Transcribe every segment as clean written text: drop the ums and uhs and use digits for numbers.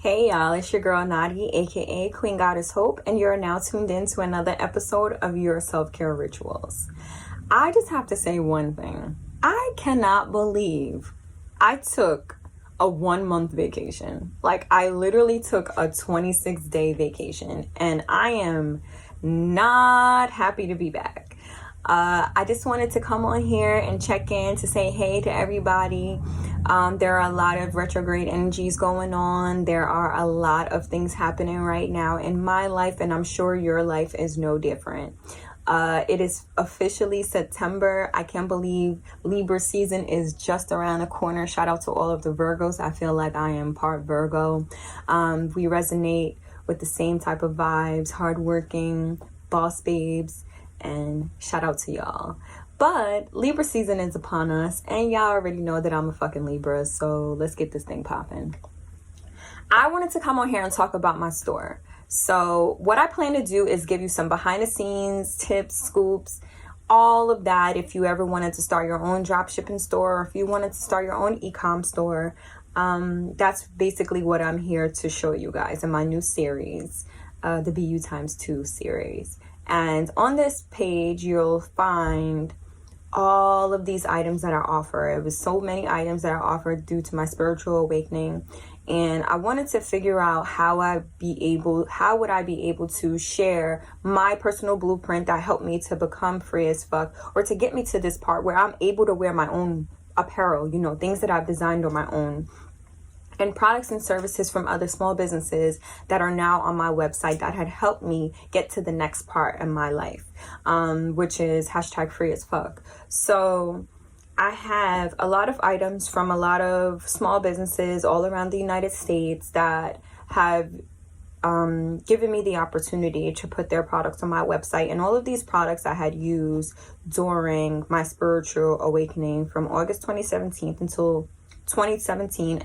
Hey y'all, it's your girl Nadi, aka Queen Goddess Hope, and you're now tuned in to another episode of Your Self-Care Rituals. I just have to say one thing. I cannot believe I took a 1 month vacation. Like, I literally took a 26-day vacation, and I am not happy to be back. I just wanted to come on here and check in to say hey to everybody. There are a lot of retrograde energies going on. There are a lot of things happening right now in my life, and I'm sure your life is no different. It is officially September. I can't believe Libra season is just around the corner. Shout out to all of the Virgos. I feel like I am part Virgo. We resonate with the same type of vibes, hardworking, boss babes, and shout out to y'all. But Libra season is upon us, and y'all already know that I'm a fucking Libra, so let's get this thing popping. I wanted to come on here and talk about my store. So what I plan to do is give you some behind the scenes tips, scoops, all of that. If you ever wanted to start your own drop shipping store, or if you wanted to start your own e-com store, that's basically what I'm here to show you guys in my new series, the BU times 2 series. And on this page, you'll find all of these items that I offer. It was so many items that I offered due to my spiritual awakening. And I wanted to figure out how would I be able to share my personal blueprint that helped me to become free as fuck, or to get me to this part where I'm able to wear my own apparel, things that I've designed on my own, and products and services from other small businesses that are now on my website that had helped me get to the next part in my life, which is #free as fuck. So I have a lot of items from a lot of small businesses all around the United States that have given me the opportunity to put their products on my website. And all of these products I had used during my spiritual awakening from August 2017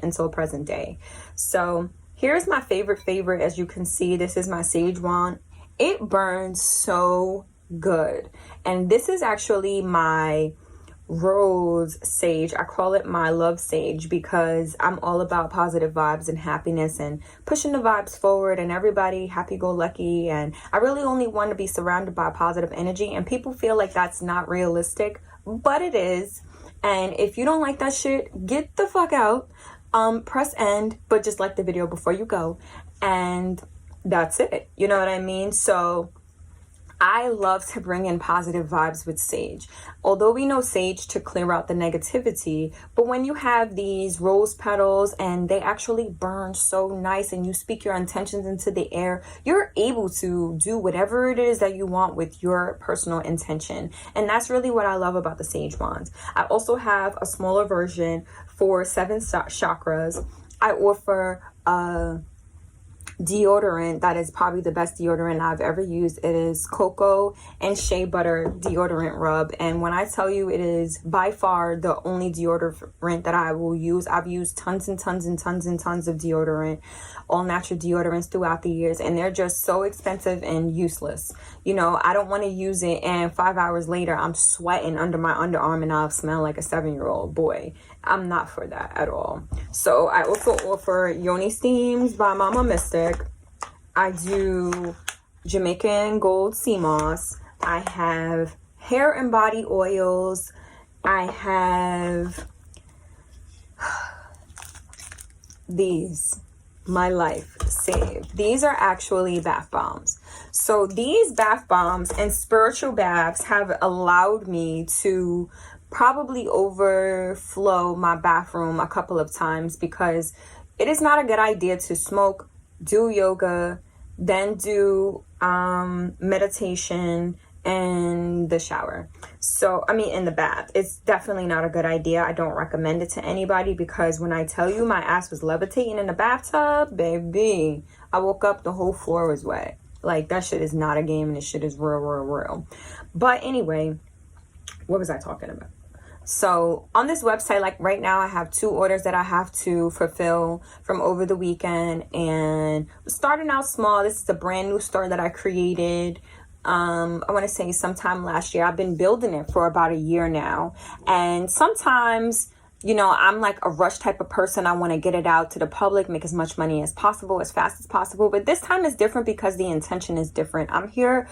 until present day. So here's my favorite. As you can see, this is my sage wand. It burns so good. And this is actually my rose sage. I call it my love sage because I'm all about positive vibes and happiness and pushing the vibes forward and everybody happy-go-lucky. And I really only want to be surrounded by positive energy. And people feel like that's not realistic, but it is. And if you don't like that shit, get the fuck out. Press end, but just like the video before you go. And that's it. You know what I mean? So I love to bring in positive vibes with sage. Although we know sage to clear out the negativity, but when you have these rose petals and they actually burn so nice and you speak your intentions into the air, you're able to do whatever it is that you want with your personal intention. And that's really what I love about the sage wands. I also have a smaller version for 7 chakras. I offer deodorant that is probably the best deodorant I've ever used. It is cocoa and shea butter deodorant rub, and when I tell you, it is by far the only deodorant that I will use. I've used tons and tons and tons and tons of deodorant, all natural deodorants throughout the years, and they're just so expensive and useless. I don't want to use it and 5 hours later I'm sweating under my underarm and I'll smell like a 7-year-old boy. I'm not for that at all. So I also offer Yoni Steams by Mama Mystic. I do Jamaican Gold Sea Moss. I have hair and body oils. I have these, My Life Saved. These are actually bath bombs. So these bath bombs and spiritual baths have allowed me to probably overflow my bathroom a couple of times, because it is not a good idea to smoke, do yoga, then do meditation in the shower. So, in the bath. It's definitely not a good idea. I don't recommend it to anybody, because when I tell you my ass was levitating in the bathtub, baby, I woke up, the whole floor was wet. Like, that shit is not a game, and this shit is real. But anyway, what was I talking about? So on this website, like right now, I have 2 orders that I have to fulfill from over the weekend, and starting out small. This is a brand new store that I created. I want to say sometime last year. I've been building it for about a year now, and sometimes I'm like a rush type of person. I want to get it out to the public, make as much money as possible, as fast as possible. But this time is different because the intention is different. I'm here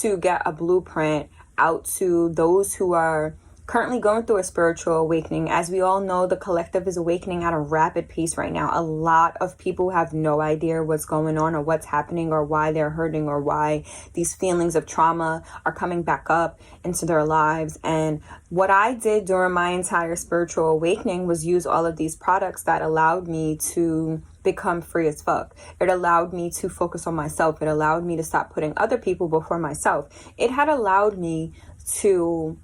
to get a blueprint out to those who are currently going through a spiritual awakening. As we all know, the collective is awakening at a rapid pace right now. A lot of people have no idea what's going on or what's happening or why they're hurting or why these feelings of trauma are coming back up into their lives. And what I did during my entire spiritual awakening was use all of these products that allowed me to become free as fuck. It allowed me to focus on myself. It allowed me to stop putting other people before myself. It had allowed me to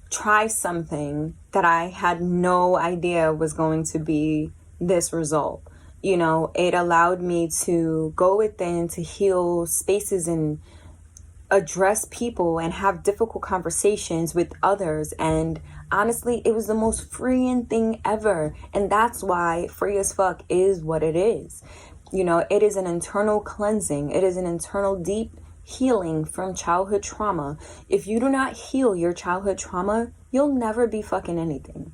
try something that I had no idea was going to be this result. It allowed me to go within, to heal spaces and address people and have difficult conversations with others. And honestly, it was the most freeing thing ever. And that's why free as fuck is what it is. It is an internal cleansing. It is an internal deep healing from childhood trauma. If you do not heal your childhood trauma, you'll never be fucking anything.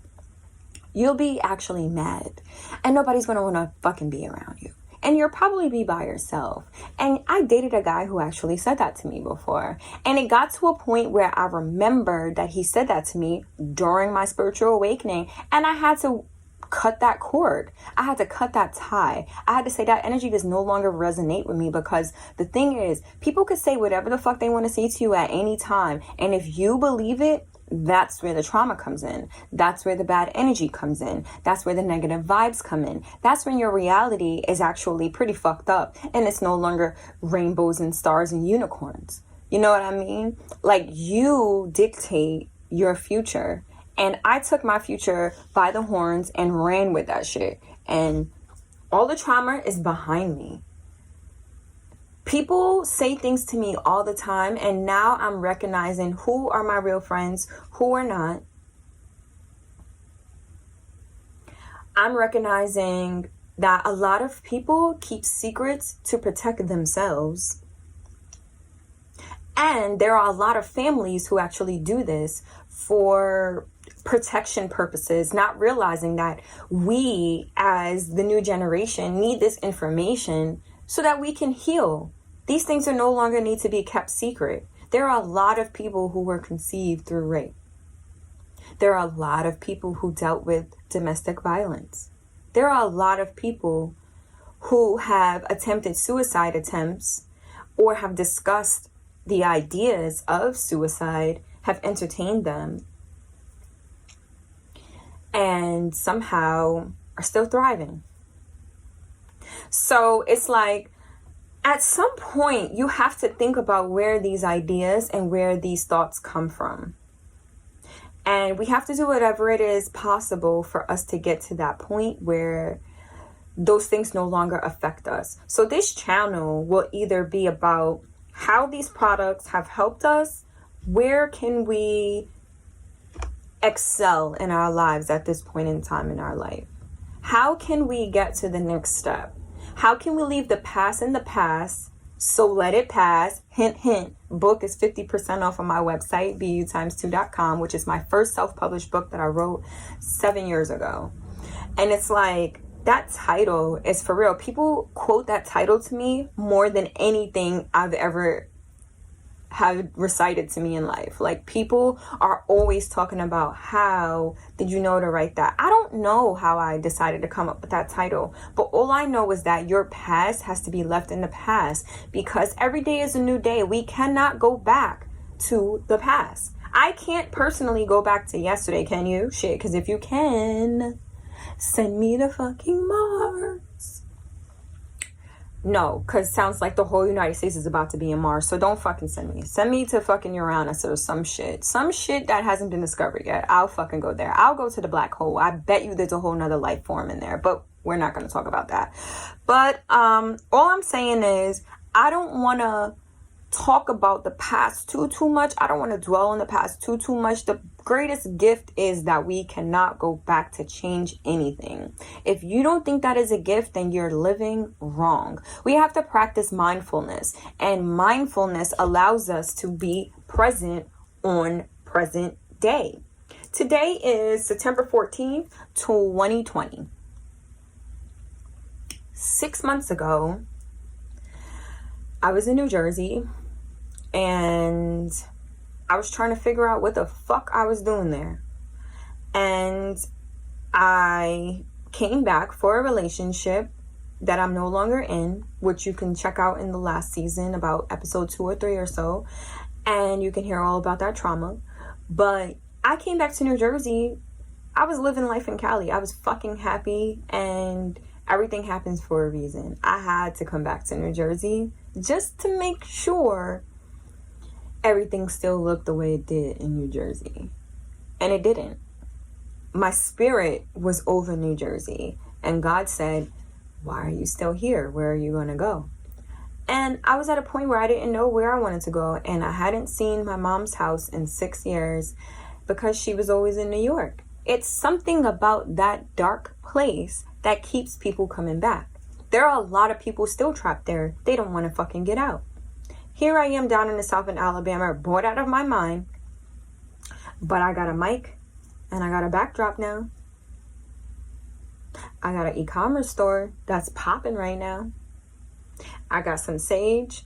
You'll be actually mad. And nobody's gonna wanna fucking be around you. And you'll probably be by yourself. And I dated a guy who actually said that to me before. And it got to a point where I remembered that he said that to me during my spiritual awakening. And I had to cut that cord. I had to cut that tie. I had to say that energy does no longer resonate with me, because the thing is, people could say whatever the fuck they want to say to you at any time. And if you believe it, that's where the trauma comes in. That's where the bad energy comes in. That's where the negative vibes come in. That's when your reality is actually pretty fucked up. And it's no longer rainbows and stars and unicorns. You know what I mean? Like, you dictate your future. And I took my future by the horns and ran with that shit. And all the trauma is behind me. People say things to me all the time, and now I'm recognizing who are my real friends, who are not. I'm recognizing that a lot of people keep secrets to protect themselves. And there are a lot of families who actually do this for protection purposes, not realizing that we as the new generation need this information so that we can heal. These things are no longer need to be kept secret. There are a lot of people who were conceived through rape. There are a lot of people who dealt with domestic violence. There are a lot of people who have attempted suicide attempts or have discussed the ideas of suicide, have entertained them, and somehow are still thriving. So it's like, at some point, you have to think about where these ideas and where these thoughts come from. And we have to do whatever it is possible for us to get to that point where those things no longer affect us. So this channel will either be about how these products have helped us, where can we excel in our lives at this point in time in our life? How can we get to the next step? How can we leave the past in the past? So let it pass. Hint, hint. Book is 50% off on my website, bu2 which is my first self-published book that I wrote 7 years ago. And it's like, that title is for real. People quote that title to me more than anything I've ever had recited to me in life. Like, people are always talking about, how did you know to write that? I don't know how I decided to come up with that title, but all I know is that your past has to be left in the past, because every day is a new day. We cannot go back to the past. I can't personally go back to yesterday, can you? Shit, because if you can, send me to fucking Mars. No, because it sounds like the whole United States is about to be in Mars. So don't fucking send me. Send me to fucking Uranus or some shit. Some shit that hasn't been discovered yet. I'll fucking go there. I'll go to the black hole. I bet you there's a whole nother life form in there. But we're not going to talk about that. But all I'm saying is, I don't want to talk about the past too much. I don't want to dwell on the past too much. The greatest gift is that we cannot go back to change anything. If you don't think that is a gift, then you're living wrong. We have to practice mindfulness, and mindfulness allows us to be present on present day. Today is September 14th, 2020. 6 months ago, I was in New Jersey and I was trying to figure out what the fuck I was doing there. And I came back for a relationship that I'm no longer in, which you can check out in the last season, about episode 2 or 3 or so, and you can hear all about that trauma. But I came back to New Jersey. I was living life in Cali. I was fucking happy, and everything happens for a reason. I had to come back to New Jersey just to make sure everything still looked the way it did in New Jersey. And it didn't. My spirit was over New Jersey, and God said, why are you still here? Where are you going to go? And I was at a point where I didn't know where I wanted to go, and I hadn't seen my mom's house in 6 years because she was always in New York. It's something about that dark place that keeps people coming back. There are a lot of people still trapped there. They don't want to fucking get out. Here I am down in the South in Alabama, bored out of my mind, but I got a mic and I got a backdrop now. I got an e-commerce store that's popping right now. I got some sage.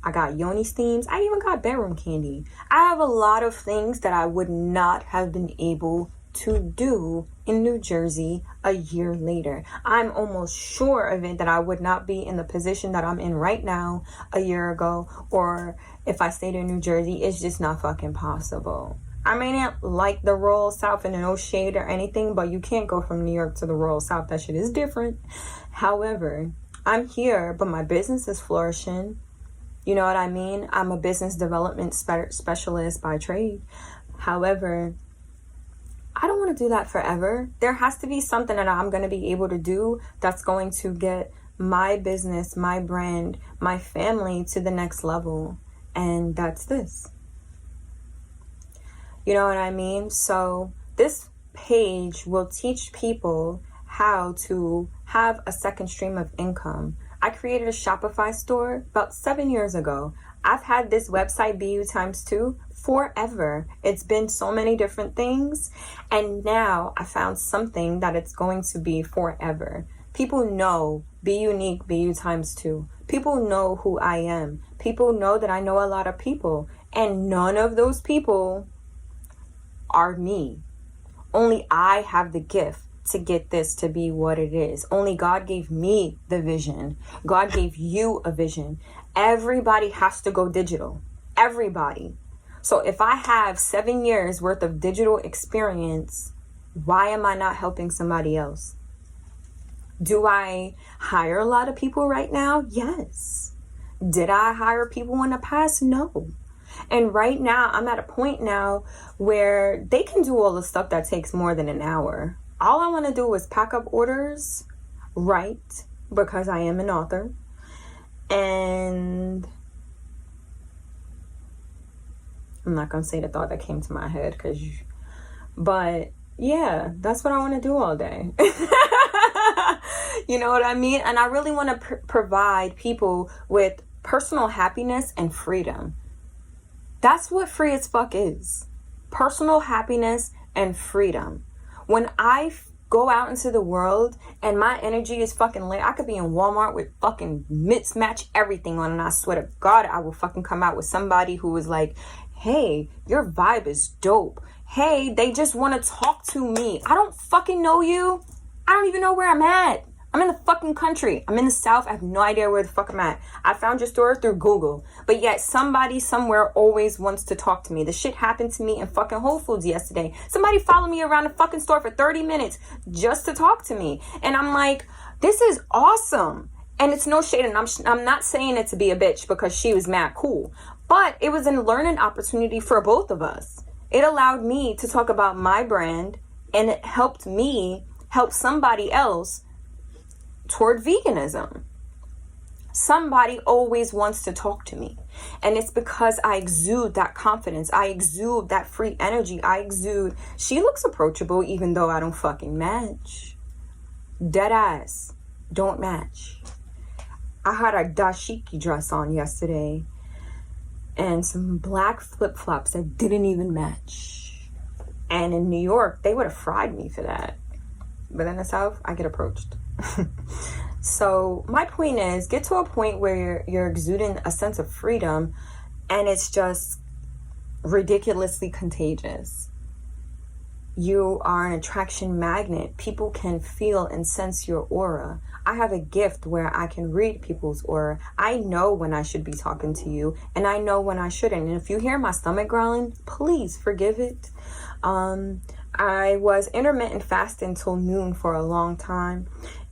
I got yoni steams. I even got bedroom candy. I have a lot of things that I would not have been able to do in New Jersey a year later. I'm almost sure of it that I would not be in the position that I'm in right now a year ago, or if I stayed in New Jersey, it's just not fucking possible. I may not like the rural South, and no shade or anything, but you can't go from New York to the rural South. That shit is different. However, I'm here, but my business is flourishing. You know what I mean? I'm a business development specialist by trade. However, I don't want to do that forever. There has to be something that I'm going to be able to do that's going to get my business, my brand, my family to the next level. And that's this. You know what I mean? So this page will teach people how to have a second stream of income. I created a Shopify store about 7 years ago. I've had this website, BU times 2, forever. It's been so many different things. And now I found something that it's going to be forever. People know Be Unique, BU times 2. People know who I am. People know that I know a lot of people. And none of those people are me. Only I have the gift to get this to be what it is. Only God gave me the vision. God gave you a vision. Everybody has to go digital. Everybody. So if I have 7 years worth of digital experience, why am I not helping somebody else? Do I hire a lot of people right now? Yes. Did I hire people in the past? No. And right now, I'm at a point now where they can do all the stuff that takes more than an hour. All I want to do is pack up orders, write, because I am an author, and I'm not going to say the thought that came to my head, but yeah, that's what I want to do all day. You know what I mean? And I really want to provide people with personal happiness and freedom. That's what free as fuck is. Personal happiness and freedom. When I go out into the world and my energy is fucking lit, I could be in Walmart with fucking mismatch everything on, and I swear to God, I will fucking come out with somebody who is like, hey, your vibe is dope. Hey, they just want to talk to me. I don't fucking know you. I don't even know where I'm at. I'm in the fucking country. I'm in the South. I have no idea where the fuck I'm at. I found your store through Google. But yet somebody somewhere always wants to talk to me. The shit happened to me in fucking Whole Foods yesterday. Somebody followed me around the fucking store for 30 minutes just to talk to me. And I'm like, this is awesome. And it's no shade. And I'm not saying it to be a bitch because she was mad cool. But it was a learning opportunity for both of us. It allowed me to talk about my brand, and it helped me help somebody else toward veganism. Somebody always wants to talk to me, and it's because I exude that confidence. I exude that free energy. She looks approachable even though I don't fucking match. Dead ass don't match. I had a dashiki dress on yesterday and some black flip-flops that didn't even match. And in New York, they would have fried me for that. But in the South, I get approached. So my point is, get to a point where you're exuding a sense of freedom, and it's just ridiculously contagious. You are an attraction magnet. People can feel and sense your aura. I have a gift where I can read people's aura. I know when I should be talking to you, and I know when I shouldn't. And if you hear my stomach growling, please forgive it. I was intermittent fasting till noon for a long time,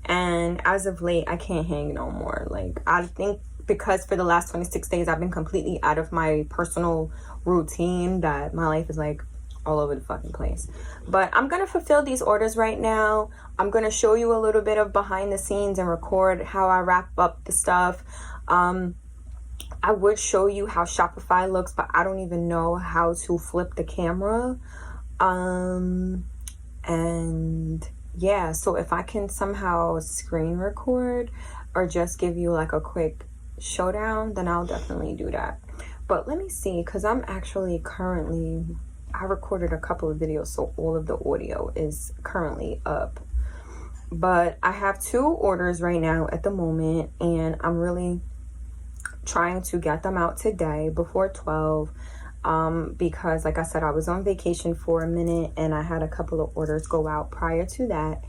and as of late, I can't hang no more. Like, I think because for the last 26 days, I've been completely out of my personal routine, that my life is like all over the fucking place. But I'm gonna fulfill these orders right now. I'm gonna show you a little bit of behind the scenes and record how I wrap up the stuff. I would show you how Shopify looks, but I don't even know how to flip the camera. And yeah, so if I can somehow screen record or just give you like a quick showdown, then I'll definitely do that. But let me see, because I'm actually currently, I recorded a couple of videos, so all of the audio is currently up. But I have 2 orders right now at the moment, and I'm really trying to get them out today before 12. Because like I said, I was on vacation for a minute and I had a couple of orders go out prior to that.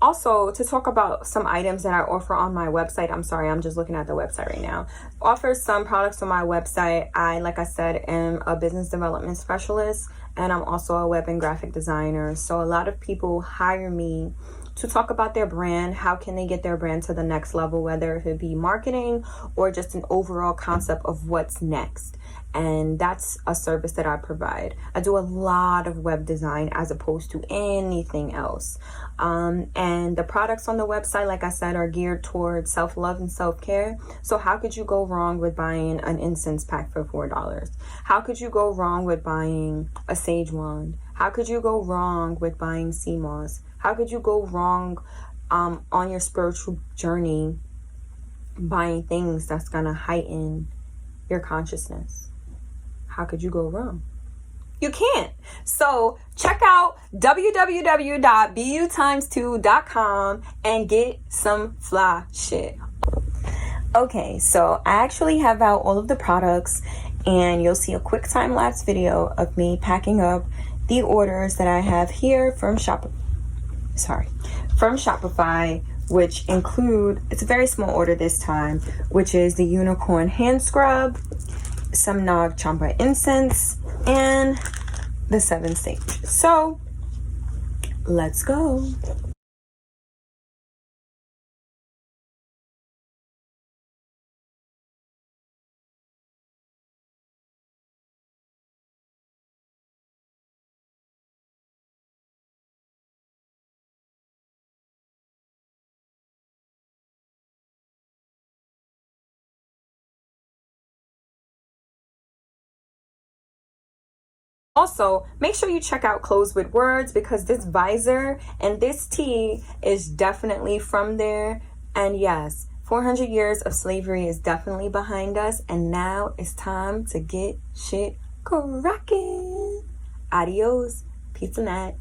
Also, to talk about some items that I offer on my website. I'm sorry, I'm just looking at the website right now. Offer some products on my website. Like I said, am a business development specialist, and I'm also a web and graphic designer. So a lot of people hire me to talk about their brand. How can they get their brand to the next level, whether it be marketing or just an overall concept of what's next. And that's a service that I provide. I do a lot of web design as opposed to anything else. And the products on the website, like I said, are geared towards self-love and self-care. So how could you go wrong with buying an incense pack for $4? How could you go wrong with buying a sage wand? How could you go wrong with buying sea moss? How could you go wrong on your spiritual journey buying things that's gonna heighten your consciousness? How could you go wrong? You can't. So check out www.butimes2.com and get some fly shit. Okay, so I actually have out all of the products, and you'll see a quick time-lapse video of me packing up the orders that I have here from Shopify, which include, it's a very small order this time, which is the unicorn hand scrub, some Nag Champa incense, and the 7 sage. So let's go. Also, make sure you check out Clothes with Words, because this visor and this tee is definitely from there. And yes, 400 years of slavery is definitely behind us, and now it's time to get shit cracking. Adios. Peace and night.